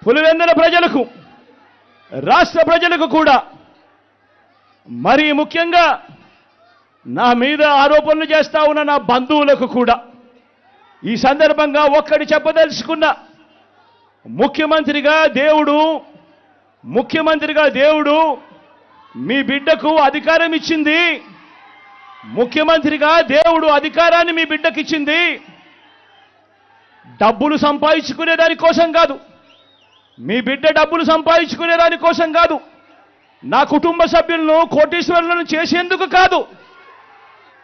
పులివెందుల ప్రజలకు, రాష్ట్ర ప్రజలకు కూడా, మరీ ముఖ్యంగా నా మీద ఆరోపణలు చేస్తా ఉన్న నా బంధువులకు కూడా ఈ సందర్భంగా ఒక్కటి చెప్పదలుచుకున్న, ముఖ్యమంత్రిగా దేవుడు మీ బిడ్డకు అధికారం ఇచ్చింది. ముఖ్యమంత్రిగా దేవుడు అధికారాన్ని మీ బిడ్డకి ఇచ్చింది డబ్బులు సంపాదించుకునే దానికోసం కాదు, మీ బిడ్డ డబ్బులు సంపాదించుకునే దానికోసం కాదు, నా కుటుంబ సభ్యులను కోటీశ్వరులను చేసేందుకు కాదు.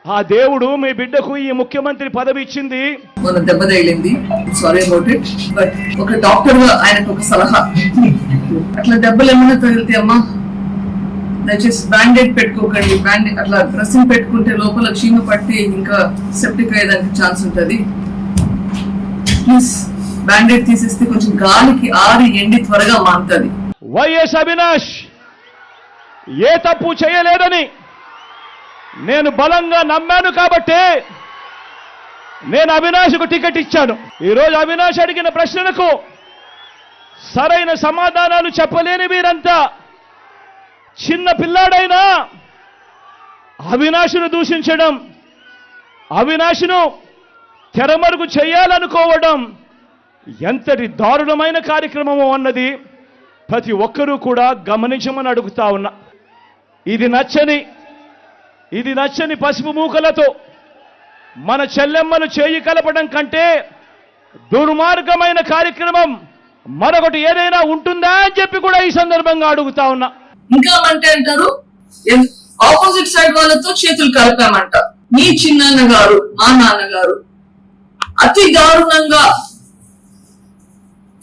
ఆ దేవుడు మీ బిడ్డకు ఈ ముఖ్యమంత్రి పదవి ఇచ్చింది. మన దెబ్బ తగిలింది, సారీ అబౌట్ ఇట్. బట్ ఒక డాక్టర్ గా ఆయనకు ఒక సలహా, అట్లా దెబ్బలు ఏమైనా తగిలితే అమ్మా దయచేసి బ్యాండేడ్ పెట్టుకోకండి. బ్యాండేడ్ అట్లా డ్రెస్సింగ్ పెట్టుకుంటే లోపల చీమ పట్టి ఇంకా సెప్టిక్ అయ్యేదానికి ఛాన్స్ ఉంటుంది. ప్లీజ్ బ్యాండేడ్ తీసేస్తే కొంచెం గాలికి ఆరి ఎండి త్వరగా మారుతుంది. వైఎస్ అవినాష్ ఏ తప్పు చేయలేదని నేను బలంగా నమ్మాను కాబట్టే నేను అవినాష్కు టికెట్ ఇచ్చాను. ఈరోజు అవినాష్ అడిగిన ప్రశ్నలకు సరైన సమాధానాలు చెప్పలేని వీరంతా చిన్న పిల్లాడైనా అవినాష్ను దూషించడం, అవినాష్ను తెరమరుగు చేయాలనుకోవడం ఎంతటి దారుణమైన కార్యక్రమమో అన్నది ప్రతి ఒక్కరూ కూడా గమనించమని అడుగుతా ఉన్నా. ఇది నచ్చని పసుపు మూకలతో మన చెల్లెమ్మలు చేయి కలపడం కంటే దుర్మార్గమైన కార్యక్రమం మరొకటి ఏదైనా ఉంటుందా అని చెప్పి కూడా ఈ సందర్భంగా అడుగుతా ఉన్నా. ఇంకా అంటే అంటారు ఆపోజిట్ సైడ్ వాళ్ళతో చేతులు కలిపామంట. మీ చిన్నాన్న గారు, మా నాన్నగారు అతి దారుణంగా,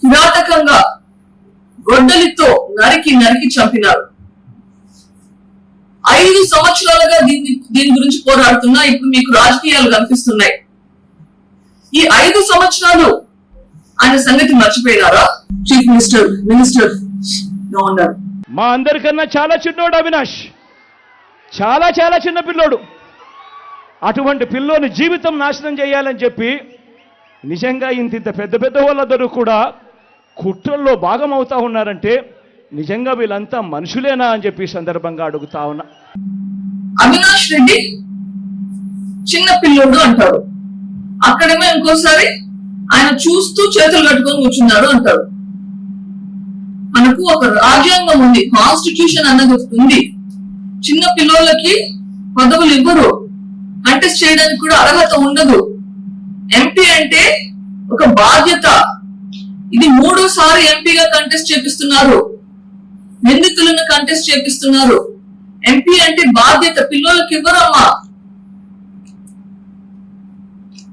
కిరాతకంగా గొడ్డలితో నరికి చంపినారు. 5 సంవత్సరాలుగా దీని గురించి పోరాడుతున్నా ఇప్పుడు మీకు రాజకీయాలు కనిపిస్తున్నాయి. ఈ 5 సంవత్సరాలు ఆయన సంగతి మర్చిపోయినారా? చీఫ్ మినిస్టర్ ఉన్నారు. మా అందరికన్నా చాలా చిన్నోడు అవినాష్, చాలా చిన్న పిల్లోడు. అటువంటి పిల్లోని జీవితం నాశనం చేయాలని చెప్పి నిజంగా ఇంత పెద్ద వాళ్ళందరూ కూడా కుట్రల్లో భాగం అవుతా ఉన్నారంటే నిజంగా వీళ్ళంతా మనుషులేనా అని చెప్పి సందర్భంగా అడుగుతా ఉన్నా. అవినాష్ రెడ్డి చిన్న పిల్లోడు అంటారు, అక్కడేమో ఇంకోసారి ఆయన చూస్తూ చేతులు కట్టుకొని కూర్చున్నాడు అంటారు. మనకు ఒక రాజ్యాంగం ఉంది, కాన్స్టిట్యూషన్ అన్నది ఉంది. చిన్న పిల్లలకి పదవులు ఇవ్వరు, కంటెస్ట్ చేయడానికి కూడా అర్హత ఉండదు. ఎంపీ అంటే ఒక బాధ్యత. ఇది 3సారి ఎంపీగా కంటెస్ట్ చేపిస్తున్నారు, నిందితులను కంటెస్ట్ చేపిస్తున్నారు. ఎంపీ అంటే బాధ్యత, పిల్లలకి ఇవ్వరమ్మా.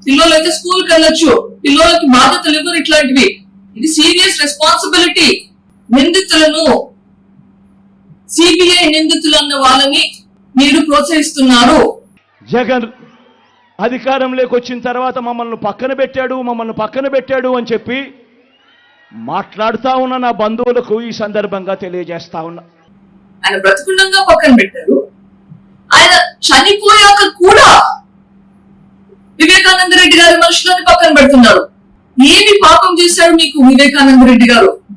పిల్లలు అయితే స్కూల్కి వెళ్ళొచ్చు, పిల్లలకి బాధ్యతలు ఇవ్వరు. ఇట్లాంటివి ఇది సీరియస్ రెస్పాన్సిబిలిటీ. నిందితులను, సిబిఐ నిందితులు అన్న వాళ్ళని మీరు ప్రోత్సహిస్తున్నారు. జగన్ అధికారంలోకి వచ్చిన తర్వాత మమ్మల్ని పక్కన పెట్టాడు అని చెప్పి మాట్లాడుతా ఉన్న నా బంధువులకు ఈ సందర్భంగా తెలియజేస్తా ఉన్నా. ఆయన బ్రతుకుండగా పక్కన పెట్టారు, ఆయన చనిపోయాక కూడా వివేకానంద రెడ్డి గారి మనుషులని పక్కన పెడుతున్నారు. ఏమి పాపం చేశాడు మీకు వివేకానంద రెడ్డి గారు?